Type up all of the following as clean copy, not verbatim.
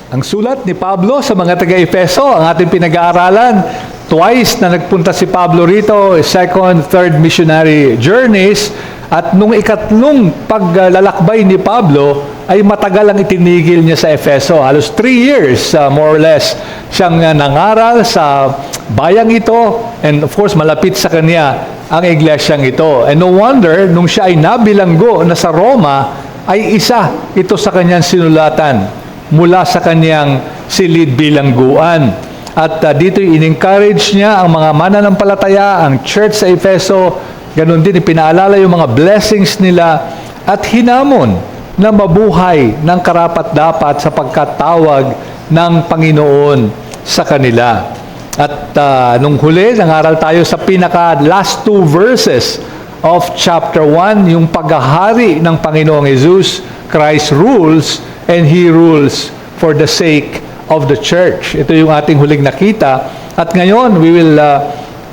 Ang sulat ni Pablo sa mga taga-Efeso, ang ating pinag-aaralan. Twice na nagpunta si Pablo rito, second, third missionary journeys. At nung ikatlong paglalakbay ni Pablo, ay matagal ang itinigil niya sa Efeso. Halos 3 years, more or less, siyang nangaral sa bayang ito. And of course, malapit sa kanya ang iglesyang ito. And no wonder, nung siya ay nabilanggo na sa Roma, ay isa ito sa kanyang sinulatan mula sa kanyang silid bilangguan. At dito in-encourage niya ang mga mananampalataya, ang church sa Efeso, ganun din ipinaalala yung mga blessings nila at hinamon na mabuhay ng karapat-dapat sa pagkatawag ng Panginoon sa kanila. At nung huli, nangaral tayo sa pinaka-last 2 verses of chapter 1, yung paghahari ng Panginoong Jesus. Christ rules and He rules for the sake of the church. Ito yung ating huling nakita. At ngayon, we will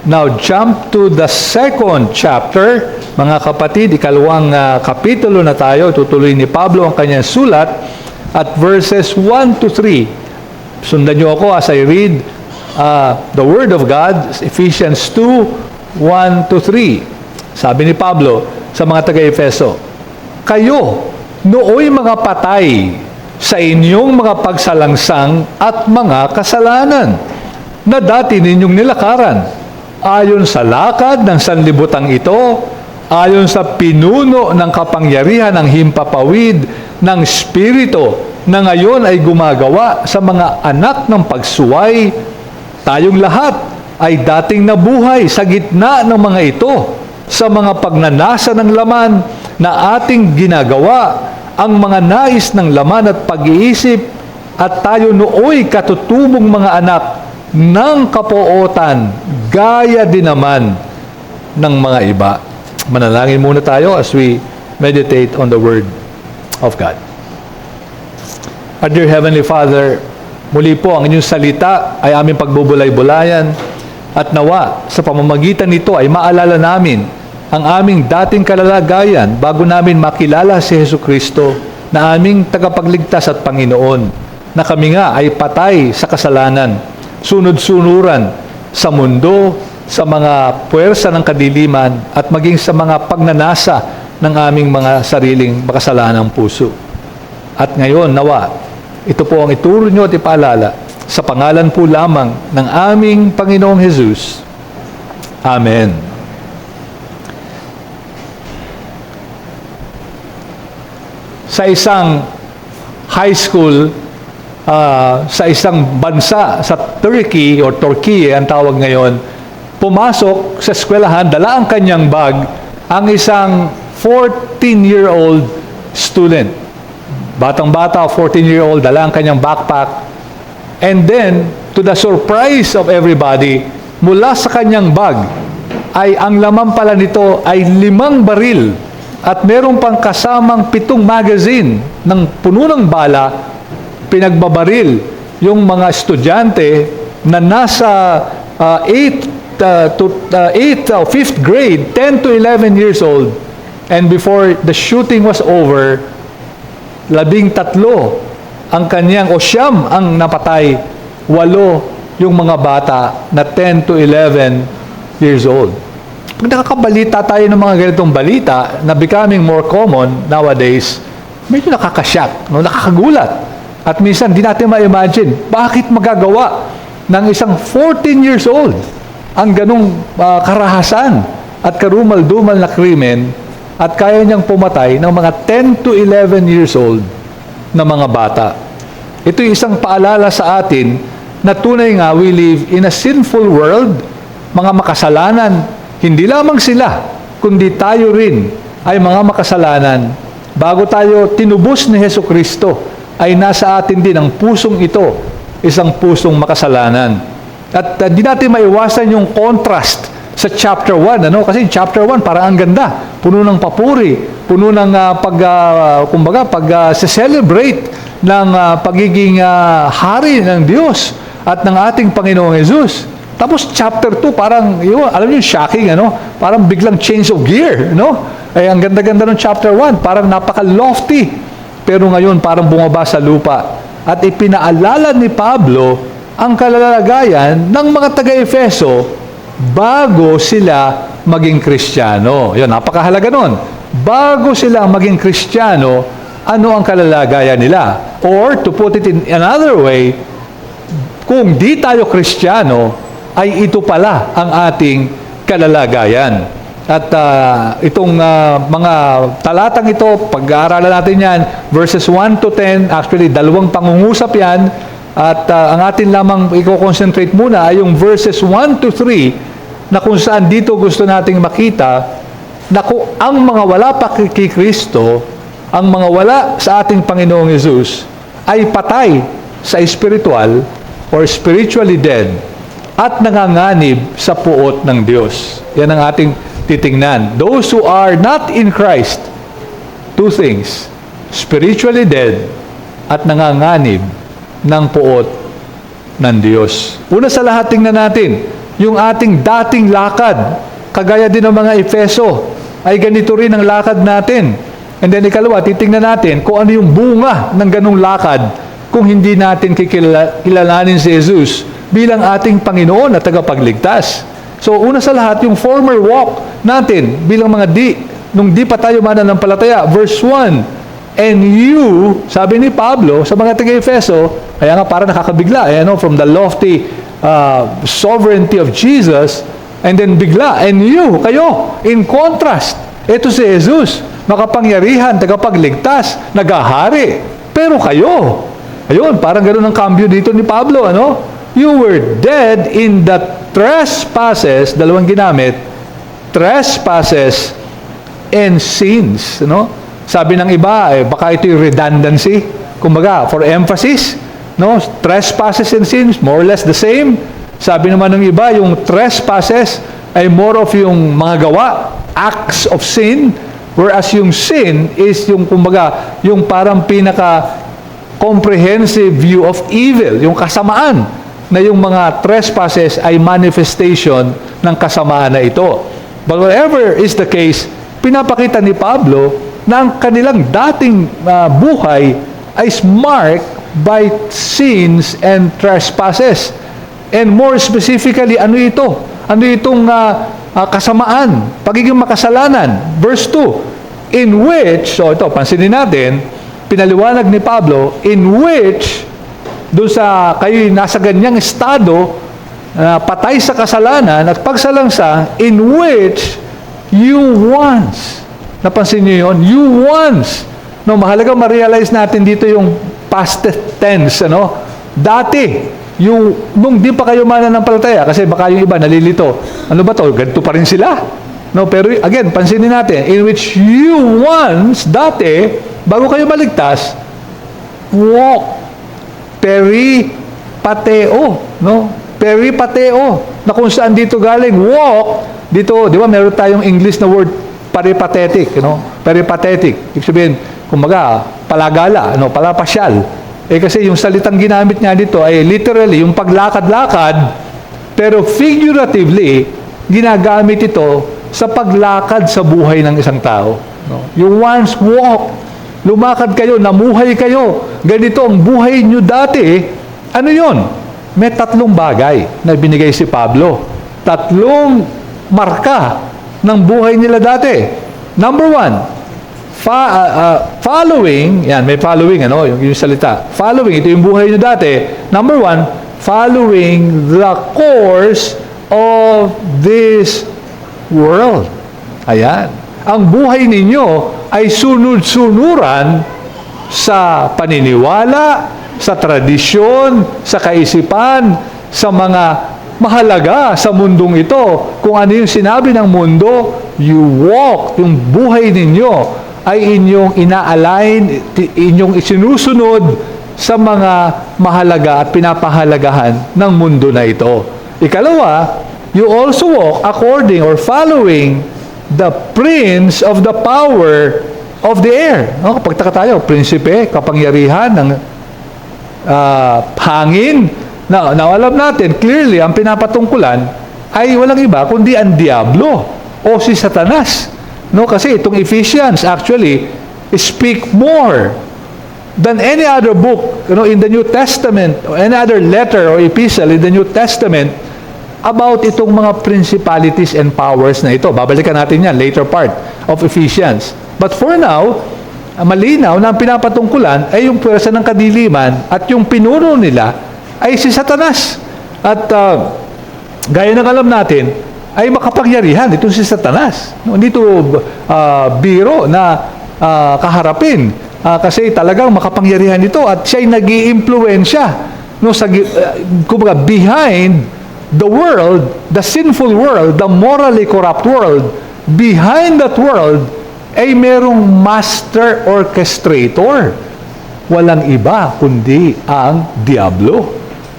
now jump to the second chapter. Mga kapatid, ikalawang kapitulo na tayo. Tutuloy ni Pablo ang kanyang sulat at verses 1 to 3. Sundan niyo ako as I read the Word of God, Ephesians 2, 1 to 3. Sabi ni Pablo sa mga taga-Efeso, kayo, nooy mga patay sa inyong mga pagsalangsang at mga kasalanan na dati ninyong nilakaran, ayon sa lakad ng sanlibutan ito, ayon sa pinuno ng kapangyarihan ng himpapawid ng Espiritu na ngayon ay gumagawa sa mga anak ng pagsuway. Tayong lahat ay dating nabuhay sa gitna ng mga ito, sa mga pagnanasa ng laman na ating ginagawa, ang mga nais ng laman at pag-iisip, at tayo nooy katutubong mga anak ng kapuotan, gaya din naman ng mga iba. Manalangin muna tayo as we meditate on the Word of God. Our dear Heavenly Father, muli po ang inyong salita ay aming pagbubulay-bulayan at nawa sa pamamagitan nito ay maalala namin ang aming dating kalalagayan bago namin makilala si Jesucristo na aming tagapagligtas at Panginoon, na kami nga ay patay sa kasalanan, sunod-sunuran sa mundo, sa mga puwersa ng kadiliman at maging sa mga pagnanasa ng aming mga sariling makasalanang puso. At ngayon, nawa, ito po ang ituro nyo at ipaalala sa pangalan po lamang ng aming Panginoong Jesus. Amen. Sa isang high school, sa isang bansa, sa Turkey, o Turkey ang tawag ngayon, pumasok sa eskwelahan, dala ang kanyang bag, ang isang 14-year-old student. Batang-bata, 14-year-old, dala ang kanyang backpack. And then, to the surprise of everybody, mula sa kanyang bag, ay ang laman pala nito ay 5 baril at meron pang kasamang 7 magazine ng puno ng bala, pinagbabaril yung mga estudyante na nasa 5th grade, 10 to 11 years old. And before the shooting was over, 13 ang kanyang, o 9 ang napatay, 8 yung mga bata na 10 to 11 years old. Pag nakakabalita tayo ng mga ganitong balita na becoming more common nowadays, medyo nakakashock, no? Nakakagulat. At minsan, di natin ma-imagine, bakit magagawa ng isang 14 years old ang ganong karahasan at karumal-dumal na krimen at kaya niyang pumatay ng mga 10 to 11 years old na mga bata. Ito yung isang paalala sa atin na tunay nga we live in a sinful world, mga makasalanan. Hindi lamang sila, kundi tayo rin ay mga makasalanan. Bago tayo tinubos ni Jesucristo, ay nasa atin din ang pusong ito, isang pusong makasalanan. At di natin maiwasan yung contrast sa chapter 1, ano? Kasi chapter 1 parang ang ganda, puno ng papuri, puno ng celebrate ng pagiging hari ng Diyos at ng ating Panginoong Jesus. Tapos chapter 2 parang alam niyo shocking, ano? Parang biglang change of gear, no? Ay ang ganda-ganda ng chapter 1, parang napaka-lofty. Pero ngayon parang bumaba sa lupa at ipinaalala ni Pablo ang kalalagayan ng mga taga-Efeso bago sila maging Kristiyano. Yun, napakahalaga nun. Bago sila maging Kristiyano, ano ang kalalagayan nila? Or, to put it in another way, kung di tayo Kristiyano, ay ito pala ang ating kalalagayan. At itong mga talatang ito, pag-aaralan natin yan, verses 1 to 10, actually, dalawang pangungusap yan, at ang atin lamang i-concentrate muna ay yung verses 1 to 3, na kung saan dito gusto nating makita, na kung ang mga wala pa kay Kristo, ang mga wala sa ating Panginoong Yesus, ay patay sa spiritual or spiritually dead, at nanganganib sa puot ng Diyos. Yan ang ating titingnan. Those who are not in Christ, two things: spiritually dead at nanganganib ng puot ng Diyos. Una sa lahat, tingnan natin yung ating dating lakad. Kagaya din ng mga Efeso, ay ganito rin ang lakad natin. And then ikalawa, titingnan natin kung ano yung bunga ng ganung lakad kung hindi natin kilalanin si Jesus bilang ating Panginoon at tagapagligtas. So, una sa lahat, yung former walk natin bilang mga nung di pa tayo mananampalataya. Verse 1, and you, sabi ni Pablo sa mga taga-Efeso, kaya nga parang nakakabigla, from the lofty sovereignty of Jesus, and then bigla, and you, kayo, in contrast, ito si Jesus, makapangyarihan, tagapagligtas, nagahari, pero kayo, ayun, parang ganoon ang cambio dito ni Pablo, You were dead in the trespasses, dalawang ginamit, trespasses and sins. Sabi ng iba, baka ito yung redundancy. Kumbaga, for emphasis, trespasses and sins, more or less the same. Sabi naman ng iba, yung trespasses ay more of yung mga gawa, acts of sin, whereas yung sin is yung, kumbaga, yung parang pinaka-comprehensive view of evil, yung kasamaan, na yung mga trespasses ay manifestation ng kasamaan na ito. But whatever is the case, pinapakita ni Pablo na ang kanilang dating buhay ay marked by sins and trespasses. And more specifically, ano ito? Ano itong kasamaan? Pagiging makasalanan. Verse 2, in which, so ito, pansinin natin, pinaliwanag ni Pablo, in which, doon sa kayo nasa ganyang estado, patay sa kasalanan at pagsalangsa, in which you once, napansin niyo yun? You once. Mahalaga ma-realize natin dito yung past tense, Dati, nung di pa kayo mananampalataya, kasi baka yung iba nalilito, ano ba to? Ganito pa rin sila. Pero again, pansinin natin, in which you once, dati, bago kayo maligtas, walk. Peripateo, Peripateo, na kung saan dito galing, walk, dito, di ba, meron tayong English na word, peripatetic, Peripatetic. Ibig sabihin, kumbaga, palagala, palapasyal. Kasi yung salitang ginamit niya dito ay literally, yung paglakad-lakad, pero figuratively, ginagamit ito sa paglakad sa buhay ng isang tao. You once walk, lumakad kayo, namuhay kayo. Ganito ang buhay nyo dati. Ano yon? May tatlong bagay na binigay si Pablo. Tatlong marka ng buhay nila dati. Number 1, following, yan, may following, yung salita. Following, ito yung buhay nyo dati. Number 1, following the course of this world. Ayan. Ang buhay ninyo ay sunod-sunuran sa paniniwala, sa tradisyon, sa kaisipan, sa mga mahalaga sa mundong ito. Kung ano yung sinabi ng mundo, you walk, yung buhay ninyo ay inyong ina-align, inyong isinusunod sa mga mahalaga at pinapahalagahan ng mundo na ito. Ikalawa, you also walk according or following the prince of the power of the air. Pagtaka tayo, prinsipe, kapangyarihan ng hangin. Now, alam natin, clearly, ang pinapatungkulan ay walang iba kundi ang Diablo o si Satanas. Kasi itong Ephesians actually speak more than any other book, in the New Testament, or any other letter or epistle in the New Testament about itong mga principalities and powers na ito. Babalikan natin yan, later part of Ephesians. But for now, malinaw na ang pinapatungkulan ay yung pwersa ng kadiliman at yung pinuno nila ay si Satanas. At gaya ng alam natin, ay makapangyarihan itong si Satanas. Hindi ito biro na kaharapin. Kasi talagang makapangyarihan ito at siya'y nag-iimpluwensya kumbaga behind the world, the sinful world, the morally corrupt world. Behind that world ay merong master orchestrator. Walang iba kundi ang diablo.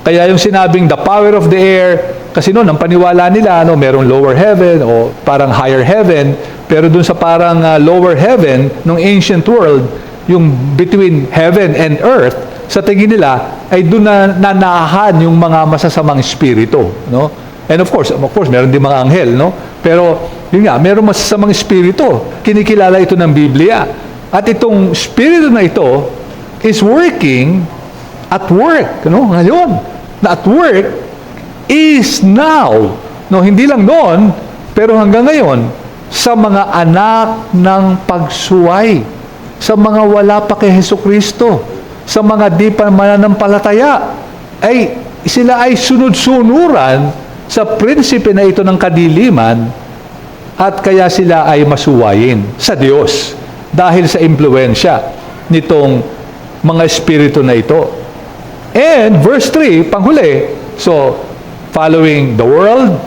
Kaya yung sinabing the power of the air, kasi noon ang paniwala nila merong lower heaven o parang higher heaven, pero dun sa parang lower heaven ng ancient world, yung between heaven and earth, sa tingin nila ay doon na nanahan yung mga masasamang espiritu, And of course meron din mga anghel, Pero yun nga, meron masasamang espiritu. Kinikilala ito ng Biblia. At itong espiritu na ito is working at work, Ngayon, na at work is now, hindi lang noon, pero hanggang ngayon sa mga anak ng pagsuway, sa mga wala pa kay Hesukristo, sa mga di pa mananampalataya, ay sila ay sunod-sunuran sa prinsipe na ito ng kadiliman at kaya sila ay masuwayin sa Diyos dahil sa impluensya nitong mga espiritu na ito. And verse 3, panghuli, so following the world,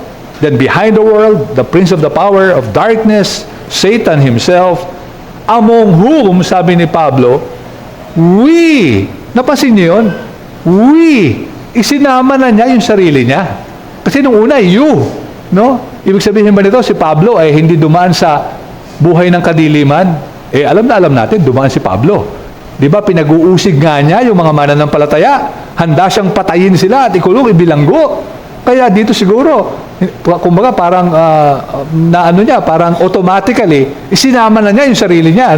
then behind the world, the prince of the power of darkness, Satan himself, among whom, sabi ni Pablo, we, napansin niyo yun? We, isinama na niya yung sarili niya. Kasi nung una, you, Ibig sabihin ba nito, si Pablo ay hindi dumaan sa buhay ng kadiliman? Alam na alam natin, dumaan si Pablo. Di ba, pinag-uusig nga niya yung mga mananampalataya. Handa siyang patayin sila at ikulong, ibilanggo. Kaya dito siguro, kumbaga parang parang automatically isinama na niya yung sarili niya,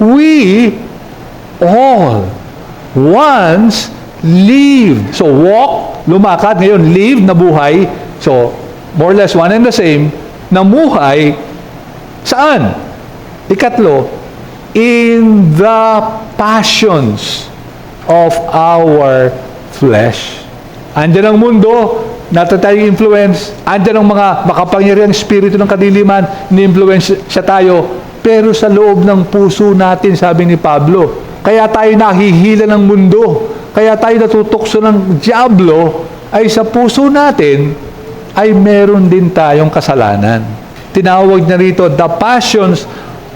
We all once lived. So walk, lumakad, ngayon live, nabuhay. So more or less one and the same, namuhay saan? Ikatlo, in the passions of our flesh. Andiyan ang mundo, natin tayong influence, andyan ang mga makapangyarihang espiritu ng kadiliman, ni-influence siya tayo, pero sa loob ng puso natin, sabi ni Pablo, kaya tayo nahihila ng mundo, kaya tayo natutokso ng diablo, ay sa puso natin, ay meron din tayong kasalanan. Tinawag na rito, the passions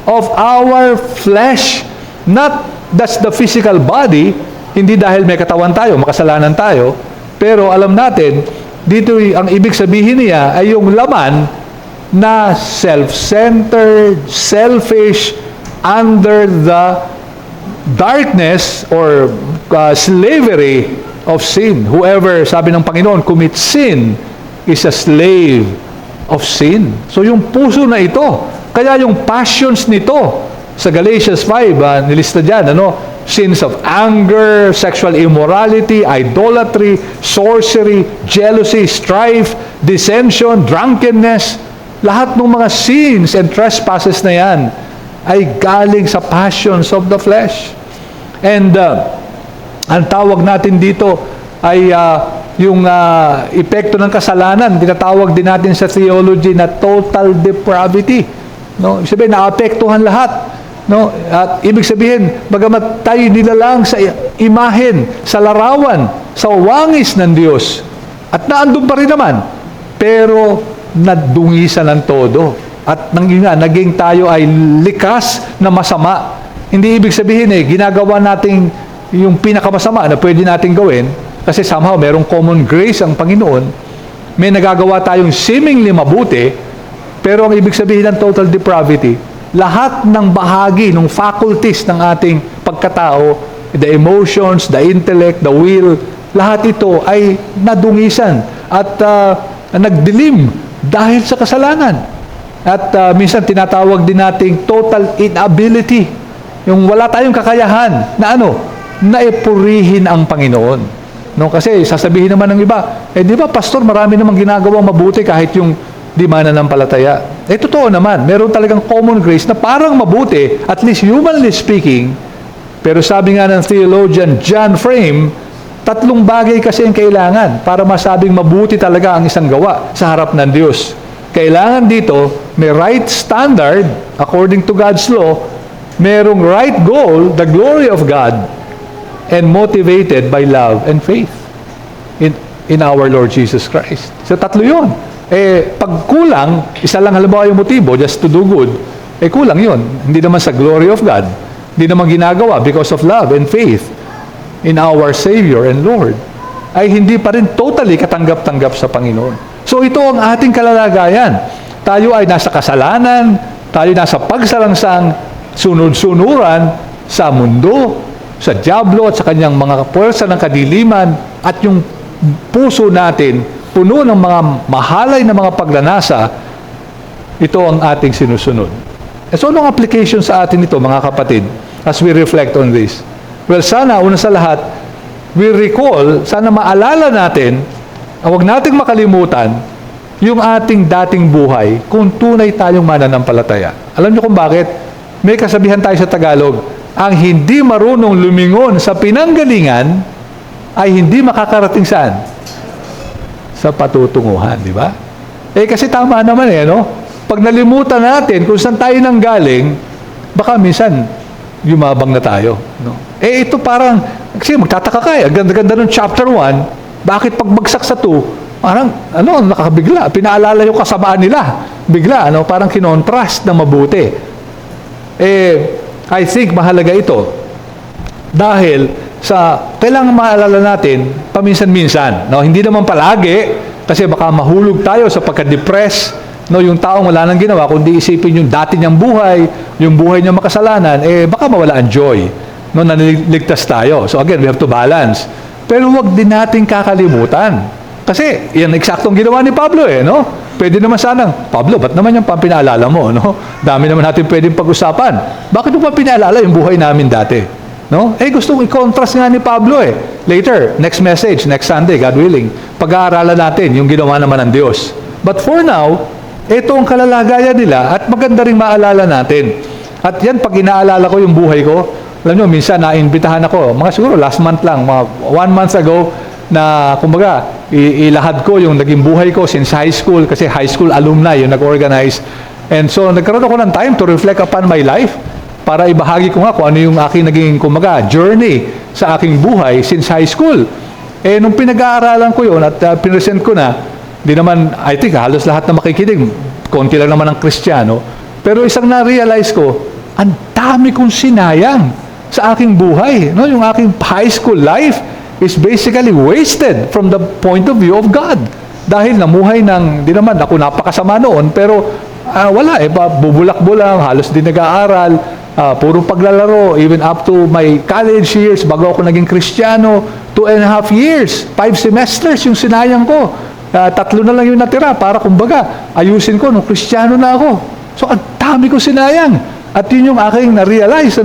of our flesh. Not that's the physical body, hindi dahil may katawan tayo, makasalanan tayo, pero alam natin, dito ang ibig sabihin niya ay yung laman na self-centered, selfish, under the darkness or slavery of sin. Whoever, sabi ng Panginoon, commits sin is a slave of sin. So yung puso na ito, kaya yung passions nito, sa Galatians 5, nilista dyan, sins of anger, sexual immorality, idolatry, sorcery, jealousy, strife, dissension, drunkenness, lahat ng mga sins and trespasses na yan ay galing sa passions of the flesh. And ang tawag natin dito ay yung epekto ng kasalanan, tinatawag din natin sa theology na total depravity. Ibig sabihin, naapektuhan lahat. At ibig sabihin, bagamat tayo nilalang sa imahen, sa larawan, sa wangis ng Diyos, at naandun pa rin naman, pero nadungisan ng todo. At naging tayo ay likas na masama. Hindi ibig sabihin ginagawa natin yung pinakamasama na pwede natin gawin, kasi somehow merong common grace ang Panginoon, may nagagawa tayong seemingly mabuti, pero ang ibig sabihin ng total depravity, lahat ng bahagi, ng faculties ng ating pagkatao, the emotions, the intellect, the will, lahat ito ay nadungisan at nagdilim dahil sa kasalanan. At minsan tinatawag din nating total inability, yung wala tayong kakayahan na na ipurihin ang Panginoon. No, kasi sasabihin naman ng iba, di ba pastor, marami namang ginagawang mabuti kahit yung di mananampalataya. Totoo naman, meron talagang common grace na parang mabuti, at least humanly speaking, pero sabi nga ng theologian John Frame, 3 bagay kasi ang kailangan para masabing mabuti talaga ang isang gawa sa harap ng Diyos. Kailangan dito, may right standard, according to God's law, merong right goal, the glory of God, and motivated by love and faith in our Lord Jesus Christ. So 3 yun. Pag kulang, isa lang halimbawa yung motibo, just to do good, kulang yun. Hindi naman sa glory of God. Hindi naman ginagawa because of love and faith in our Savior and Lord. Ay hindi pa rin totally katanggap-tanggap sa Panginoon. So ito ang ating kalalagayan. Tayo ay nasa kasalanan, tayo nasa pagsalangsang, sunod-sunuran sa mundo, sa dyablo at sa kanyang mga puwersa ng kadiliman, at yung puso natin puno ng mga mahalay na mga paglanasa, ito ang ating sinusunod. So, anong application sa atin ito, mga kapatid, as we reflect on this? Well, sana, una sa lahat, we recall, sana maalala natin, huwag nating makalimutan, yung ating dating buhay, kung tunay tayong mananampalataya. Alam niyo kung bakit? May kasabihan tayo sa Tagalog, ang hindi marunong lumingon sa pinanggalingan, ay hindi makakarating saan? Sa patutunguhan, di ba? Kasi tama naman no? Pag nalimutan natin kung saan tayo nanggaling, baka minsan yumabang na tayo, no? Ito parang, kasi magtataka ka ang ganda-ganda ng chapter 1, bakit pagbagsak sa 2, parang, nakakabigla, pinaalala yung kasamaan nila, bigla, parang kinontrast na mabuti. I think mahalaga ito, dahil kailangan maalala natin paminsan-minsan, no? Hindi naman palagi, kasi baka mahulog tayo sa pagka-depress, no? Yung taong wala nang ginawa, kundi isipin yung dati niyang buhay, yung buhay niyang makasalanan, baka mawala ang joy, no? Naniligtas tayo. So again, we have to balance. Pero wag din natin kakalimutan. Kasi yan eksaktong ginawa ni Pablo no? Pwede naman sanang, Pablo, ba't naman yung pinaalala mo, no? Dami naman natin pwedeng pag-usapan. Bakit mo pa pinaalala yung buhay namin dati? No? Gusto kong i-contrast nga ni Pablo Later, next message, next Sunday, God willing, pag-aaralan natin yung ginawa naman ng Diyos. But for now, ito ang kalalagayan nila at maganda ring maalala natin. At yan, pag inaalala ko yung buhay ko, alam nyo, minsan naimbitahan ako, mga siguro last month lang, mga 1 month ago, na kumbaga, ilahad ko yung naging buhay ko since high school, kasi high school alumni yung nag-organize. And so, nagkaroon ako ng time to reflect upon my life, para ibahagi ko nga kung ano yung aking naging, kumbaga, journey sa aking buhay since high school. Nung pinag-aaralan ko yun at pinresent ko na, di naman, I think, halos lahat na makikinig, konti lang naman ang Kristiyano, pero isang na-realize ko, ang dami kong sinayang sa aking buhay. No? Yung aking high school life is basically wasted from the point of view of God. Dahil namuhay ng, di naman, ako napakasama noon, pero wala bubulak-bulang, halos di nag-aaral, puro paglalaro, even up to my college years, bago ako naging Kristiyano, 2.5 years, 5 semesters yung sinayang ko. 3 na lang yung natira para kumbaga, ayusin ko nung Kristiyano na ako. So, ang dami ko sinayang. At yun yung aking na-realize,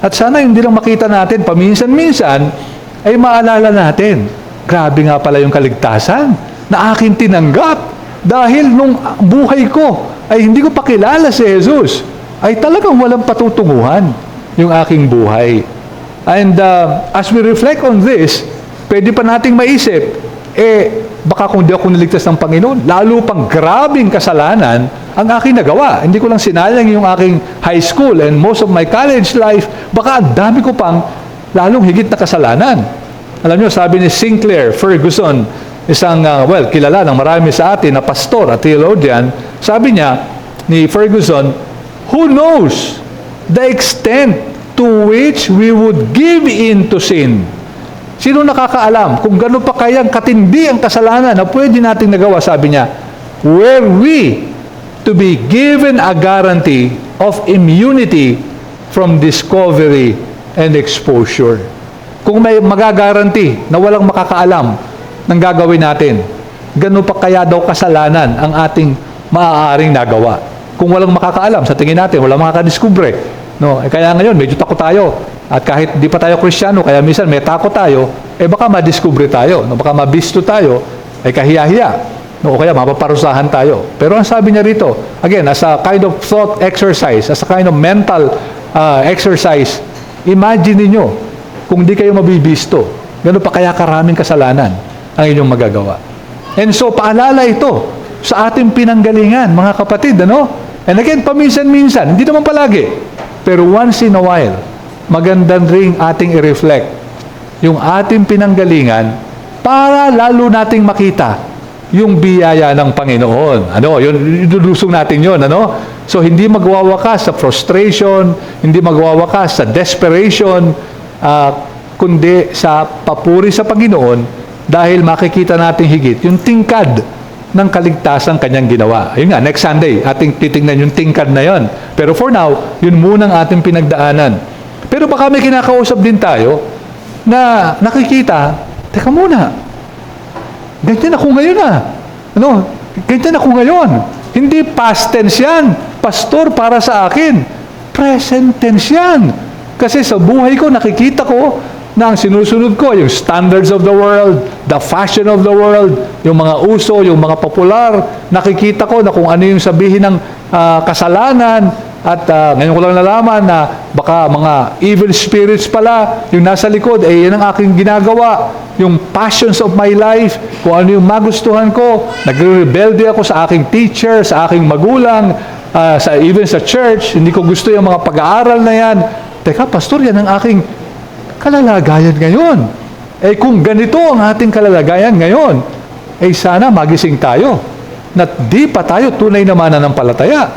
At sana hindi lang makita natin, paminsan-minsan, ay maalala natin, grabe nga pala yung kaligtasan na aking tinanggap. Dahil nung buhay ko, ay hindi ko pa kilala si Jesus, ay talagang walang patutunguhan yung aking buhay. And as we reflect on this, pwede pa nating maisip, baka kung di ako niligtas ng Panginoon, lalo pang grabing kasalanan ang aking nagawa. Hindi ko lang sinayang yung aking high school and most of my college life, baka ang dami ko pang lalong higit na kasalanan. Alam nyo, sabi ni Sinclair Ferguson, isang, kilala ng marami sa atin na pastor at theologian, sabi niya, ni Ferguson, who knows the extent to which we would give in to sin? Sino nakakaalam kung gano'n pa kayang katindi ang kasalanan na pwede nating nagawa, sabi niya, were we to be given a guarantee of immunity from discovery and exposure. Kung may magagaranti na walang makakaalam ng gagawin natin, gano'n pa kaya daw kasalanan ang ating maaaring nagawa? Kung walang makakaalam, sa tingin natin, walang makakadiskubre, No, kaya ngayon medyo takot tayo. At kahit di pa tayo Kristiyano, kaya minsan may takot tayo, baka madiskubre tayo, no, baka mabisto tayo, kahiya-hiya. No, o kaya mapaparusahan tayo. Pero ang sabi niya rito, again, as a kind of thought exercise, as a kind of mental exercise, imagine niyo kung di kayo mabibisto, gano'n pa kaya karaming kasalanan ang inyong magagawa. And so, paalala ito sa ating pinanggalingan, mga kapatid, ano? And again, paminsan-minsan, hindi naman palagi, pero once in a while, magandang ring ating i-reflect yung ating pinanggalingan para lalo nating makita yung biyaya ng Panginoon. Ano, yun, idulusong natin yun, ano? So, hindi magwawakas sa frustration, hindi magwawakas sa desperation, kundi sa papuri sa Panginoon dahil makikita natin higit yung tingkad ng kaligtasan kanyang ginawa. Ayun nga, next Sunday, ating titingnan yung tingkad na yon. Pero for now, yun munang ating pinagdaanan. Pero baka may kinakausap din tayo na nakikita, teka muna, ganyan ako ngayon Ano? Ganyan ako ngayon. Hindi past tense yan. Pastor, para sa akin, present tense yan. Kasi sa buhay ko, nakikita ko na ang sinusunod ko, yung standards of the world, the fashion of the world, yung mga uso, yung mga popular, nakikita ko na kung ano yung sabihin ng kasalanan, at ngayon ko lang nalaman na baka mga evil spirits pala yung nasa likod, yan ang aking ginagawa, yung passions of my life, kung ano yung magustuhan ko, nagre-rebelde ako sa aking teacher, sa aking magulang, even sa church, hindi ko gusto yung mga pag-aaral na yan. Teka, pastor, yan ang aking kalalagayan ngayon. Kung ganito ang ating kalalagayan ngayon, sana magising tayo na di pa tayo tunay na mananampalataya.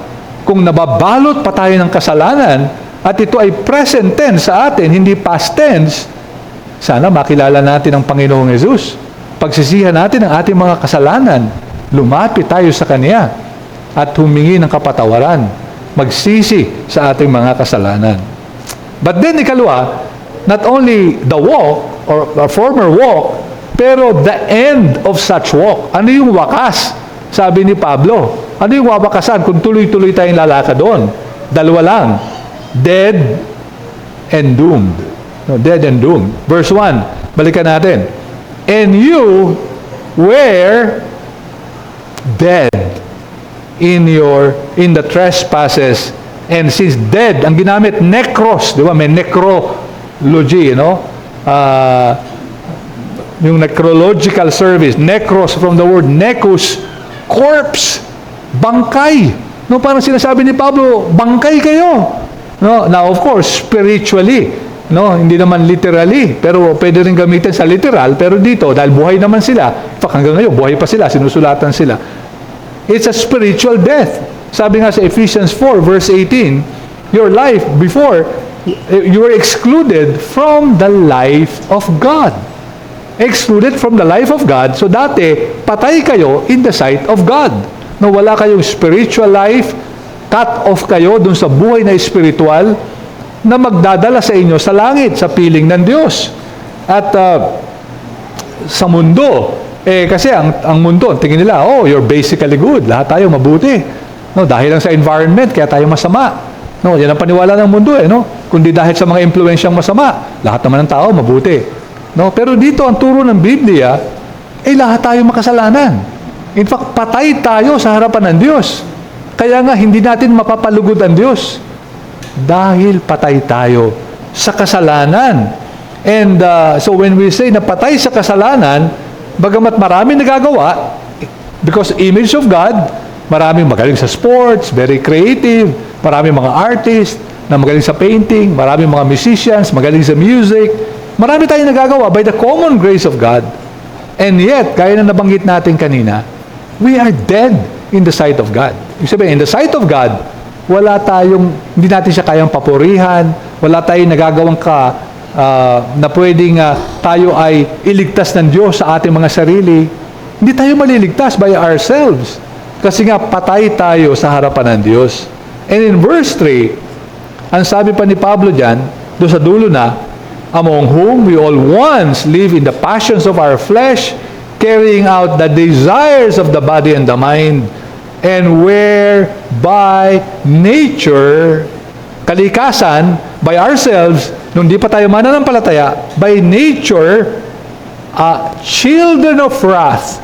Kung nababalot pa tayo ng kasalanan at ito ay present tense sa atin, hindi past tense, sana makilala natin ang Panginoong Hesus. Pagsisihan natin ang ating mga kasalanan, lumapit tayo sa Kanya at humingi ng kapatawaran, magsisi sa ating mga kasalanan. But then, ikalawa, not only the walk or a former walk, pero the end of such walk. Ano yung wakas? Sabi ni Pablo, ano yung wawakasan kung tuloy-tuloy tayong lalakad doon? Dalawa lang, dead and doomed. No, dead and doomed. Verse 1, balikan natin. And you were dead in the trespasses, and since dead, ang ginamit, necros, di ba? May necrology, no? Yung necrological service, necros from the word nekos, corpse, bangkay. No, parang sinasabi ni Pablo, bangkay kayo. No, now of course, spiritually, no, hindi naman literally, pero pwede rin gamitin sa literal, pero dito, dahil buhay naman sila, hanggang ngayon, buhay pa sila, sinusulatan sila. It's a spiritual death. Sabi nga sa Ephesians 4, verse 18, your life before, you were excluded from the life of God. Excluded from the life of God. So dati, patay kayo in the sight of God. No, wala kayong spiritual life, cut off kayo dun sa buhay na spiritual na magdadala sa inyo sa langit, sa piling ng Diyos. At sa mundo, kasi ang mundo, tingin nila, you're basically good. Lahat tayo mabuti. No, dahil lang sa environment, kaya tayo masama. No, yan ang paniwala ng mundo, no? Kundi dahil sa mga impluensyang masama, lahat naman ng tao mabuti. No, pero dito ang turo ng Biblia, lahat tayo makasalanan. In fact, patay tayo sa harapan ng Diyos. Kaya nga, hindi natin mapapalugod ang Diyos. Dahil patay tayo sa kasalanan. And so when we say na patay sa kasalanan, bagamat marami nagagawa, because image of God, maraming magaling sa sports, very creative, maraming mga artists na magaling sa painting, maraming mga musicians, magaling sa music, marami tayong nagagawa by the common grace of God. And yet, gaya na nabanggit natin kanina, we are dead in the sight of God. Ibig sabihin, in the sight of God, hindi natin siya kayang papurihan, wala tayong nagagawang na pwedeng tayo ay iligtas ng Diyos sa ating mga sarili. Hindi tayo maliligtas by ourselves. Kasi nga, patay tayo sa harapan ng Diyos. And in verse 3, ang sabi pa ni Pablo dyan, doon sa dulo na, among whom we all once live in the passions of our flesh, carrying out the desires of the body and the mind, and where by nature kalikasan, by ourselves, nung di pa tayo mananampalataya, by nature, children of wrath,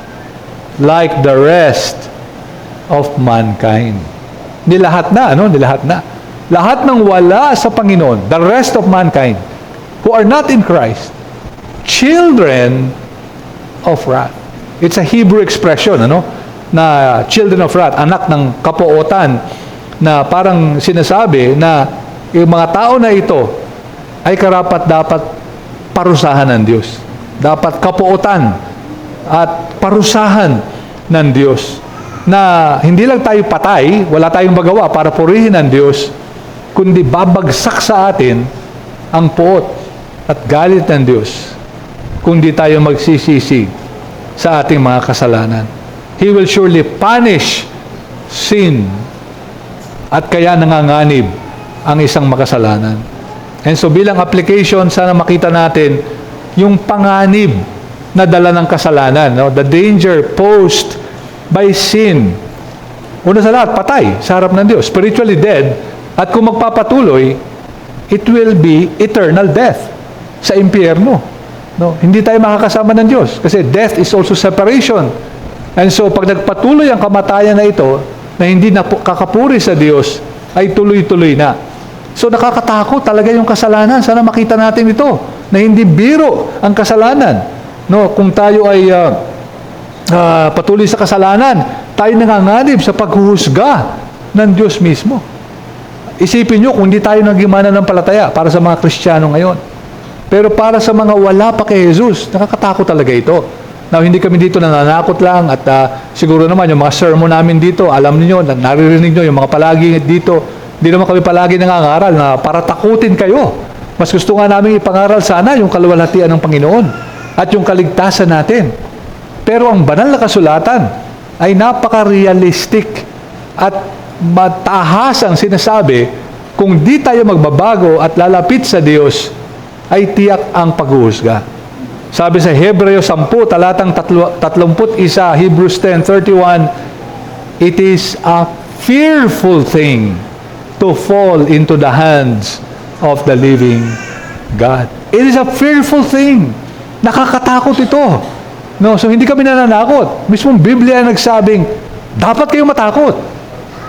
like the rest of mankind. Nilahat na, Nilahat na. Lahat ng wala sa Panginoon, the rest of mankind, who are not in Christ, children of wrath. It's a Hebrew expression, na children of wrath, anak ng kapuotan, na parang sinasabi na yung mga tao na ito ay karapat-dapat parusahan ng Diyos. Dapat kapuotan at parusahan ng Diyos. Na hindi lang tayo patay, wala tayong magawa para purihin ng Diyos, kundi babagsak sa atin ang puot at galit ng Diyos kung di tayo magsisisi sa ating mga kasalanan. He will surely punish sin at kaya nanganganib ang isang makasalanan. And so bilang application, sana makita natin yung panganib na dala ng kasalanan, the danger posed by sin. Una sa lahat, patay sa harap ng Diyos, spiritually dead, at kung magpapatuloy, it will be eternal death sa impyerno. Hindi tayo makakasama ng Diyos kasi death is also separation. And so pag nagpatuloy ang kamatayan na ito, na hindi na kakapuri sa Diyos, ay tuloy-tuloy na. So nakakatakot talaga yung kasalanan. Sana makita natin ito, na hindi biro ang kasalanan. Kung tayo ay patuloy sa kasalanan, tayo nanganganib sa paghuhusga ng Diyos mismo. Isipin nyo kung hindi tayo naging mananampalataya para sa mga Kristiyano ngayon. Pero para sa mga wala pa kay Jesus, nakakatakot talaga ito. Now, hindi kami dito nananakot lang at siguro naman yung mga sermon namin dito, alam niyo, naririnig nyo yung mga palagi dito, hindi naman kami palagi nangangaral na para takutin kayo. Mas gusto nga namin ipangaral sana yung kaluwalhatian ng Panginoon at yung kaligtasan natin. Pero ang banal na kasulatan ay napaka-realistic at matahas ang sinasabi, kung di tayo magbabago at lalapit sa Diyos, ay tiyak ang paghuhusga. Sabi sa Hebreo 10, talatang 31, Hebrews 10:31, it is a fearful thing to fall into the hands of the living God. It is a fearful thing. Nakakatakot ito. So hindi kami nananakot. Mismong Biblia nagsabing, dapat kayo matakot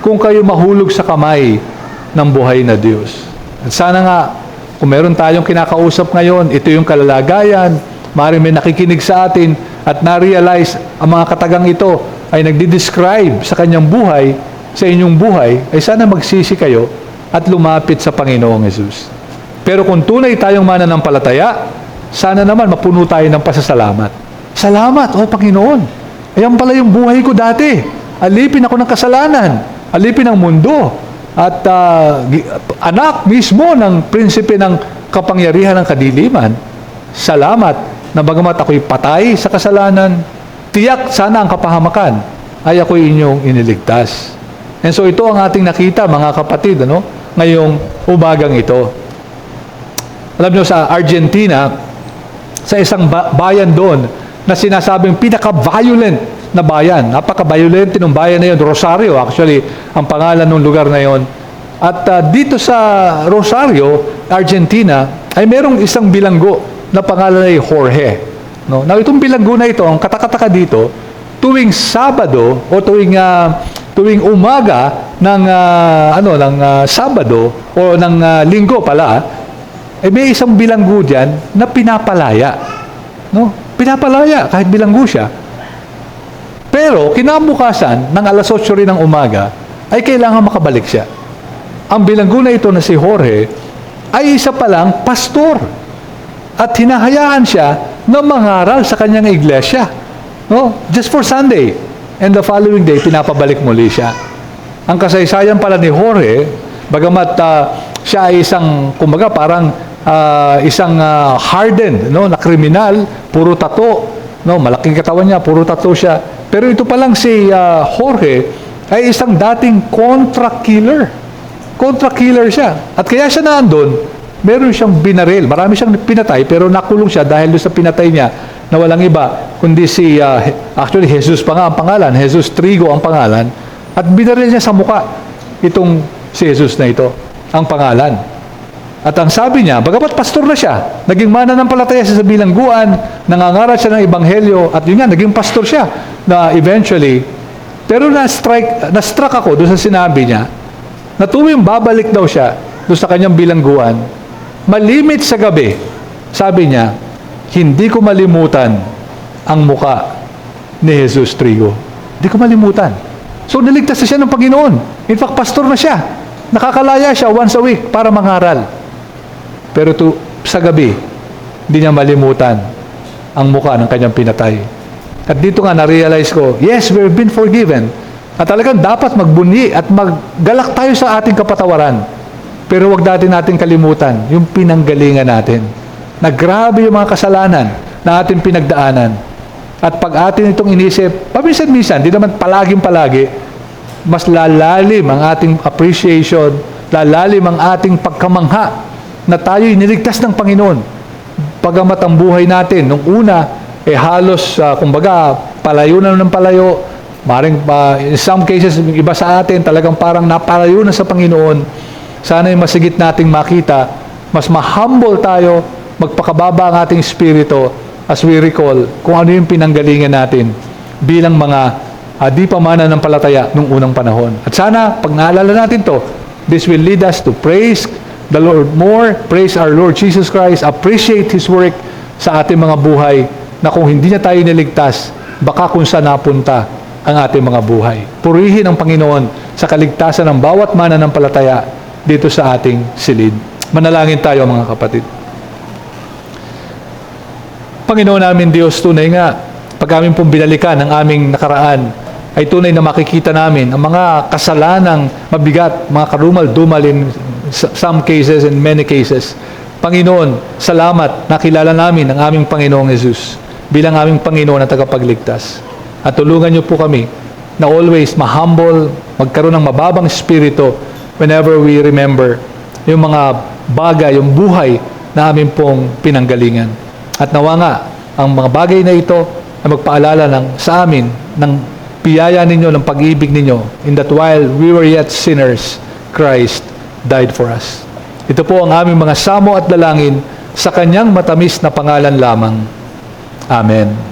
kung kayo mahulog sa kamay ng buhay na Diyos. At sana nga, kung meron tayong kinakausap ngayon, ito yung kalalagayan, maaaring may nakikinig sa atin at na-realize ang mga katagang ito ay nagdi-describe sa kanyang buhay, sa inyong buhay, ay sana magsisi kayo at lumapit sa Panginoong Jesus. Pero kung tunay tayong mananampalataya, sana naman mapuno tayo ng pasasalamat. Salamat, Panginoon. Ayan pala yung buhay ko dati. Alipin ako ng kasalanan. Alipin ang mundo. At anak mismo ng prinsipe ng kapangyarihan ng kadiliman. Salamat na bagamat ako'y patay sa kasalanan, tiyak sana ang kapahamakan ay ako'y inyong iniligtas. And so ito ang ating nakita, mga kapatid, ngayong umagang ito. Alam nyo, sa Argentina, sa isang bayan doon na sinasabing pinaka-violent na bayan. Napaka-violent ng bayan na yun. Rosario, actually, ang pangalan ng lugar na yun. At dito sa Rosario, Argentina, ay merong isang bilanggo na pangalan ay Jorge. Now, itong bilanggo na ito, ang katakataka dito, tuwing Sabado o tuwing umaga ng Sabado o ng Linggo pala, may isang bilanggo diyan na pinapalaya. Pinapalaya kahit bilanggo siya. Pero kinabukasan ng 8:00 rin ng umaga ay kailangan makabalik siya. Ang bilanggo na ito na si Jorge ay isa palang pastor at hinahayaan siya na mangaral sa kanyang iglesia. Just for Sunday. And the following day, pinapabalik muli siya. Ang kasaysayan pala ni Jorge, bagamat siya ay isang, kumbaga parang isang hardened, na kriminal, puro tato, malaking katawan niya, puro tato siya. Pero ito palang si Jorge ay isang dating contract killer. Contract killer siya. At kaya siya naandun, meron siyang binaril. Marami siyang pinatay, pero nakulong siya dahil doon sa pinatay niya na walang iba, kundi si, actually, Jesus pa nga ang pangalan. Jesus Trigo ang pangalan. At binaril niya sa muka itong si Jesus na ito. ang pangalan. At ang sabi niya, bagamat pastor na siya, naging mananampalataya siya sa bilangguan, nangangaral siya ng ebanghelyo, at yun nga, naging pastor siya na eventually. Pero na-struck ako doon sa sinabi niya, na tuwing babalik daw siya doon sa kanyang bilangguan, malimit sa gabi, sabi niya, hindi ko malimutan ang muka ni Jesus Trigo. Hindi ko malimutan. So, niligtas na siya ng Panginoon. In fact, pastor na siya. Nakakalaya siya once a week para mangaral. Pero sa gabi, hindi niya malimutan ang muka ng kanyang pinatay. At dito nga na-realize ko, yes, we've been forgiven. At talagang dapat magbunyi at maggalak tayo sa ating kapatawaran. Pero wag natin kalimutan yung pinanggalingan natin. Na grabe yung mga kasalanan na ating pinagdaanan. At pag atin itong inisip, paminsan-minsan, di naman palaging-palagi, mas lalalim ang ating appreciation, lalalim ang ating pagkamangha na tayo'y niligtas ng Panginoon. Pagamat ang buhay natin, nung una, halos, kumbaga, palayo na ng palayo. Maring, in some cases, iba sa atin, talagang parang napalayo na sa Panginoon. Sana'y masigit nating makita, mas ma-humble tayo, magpakababa ang ating espiritu as we recall kung ano yung pinanggalingan natin bilang mga di pa mananampalataya nung unang panahon. At sana, pag naalala natin to, this will lead us to praise the Lord more, praise our Lord Jesus Christ, appreciate His work sa ating mga buhay, na kung hindi niya tayo niligtas, baka kung saan napunta ang ating mga buhay. Purihin ang Panginoon sa kaligtasan ng bawat mananampalataya dito sa ating silid. Manalangin tayo, mga kapatid. Panginoon namin Diyos, tunay nga, pag amin pong binalikan ang aming nakaraan, ay tunay na makikita namin ang mga kasalanang mabigat, mga karumal-dumal in some cases and many cases. Panginoon, salamat na kilala namin ang aming Panginoong Jesus bilang aming Panginoon at tagapagligtas. At tulungan niyo po kami na always ma-humble, magkaroon ng mababang espiritu whenever we remember yung mga bagay, yung buhay na aming pong pinanggalingan. At nawa nga, ang mga bagay na ito na magpaalala sa amin ng biyaya ninyo, ng pag-ibig ninyo, in that while we were yet sinners, Christ died for us. Ito po ang aming mga samo at dalangin sa kanyang matamis na pangalan lamang. Amen.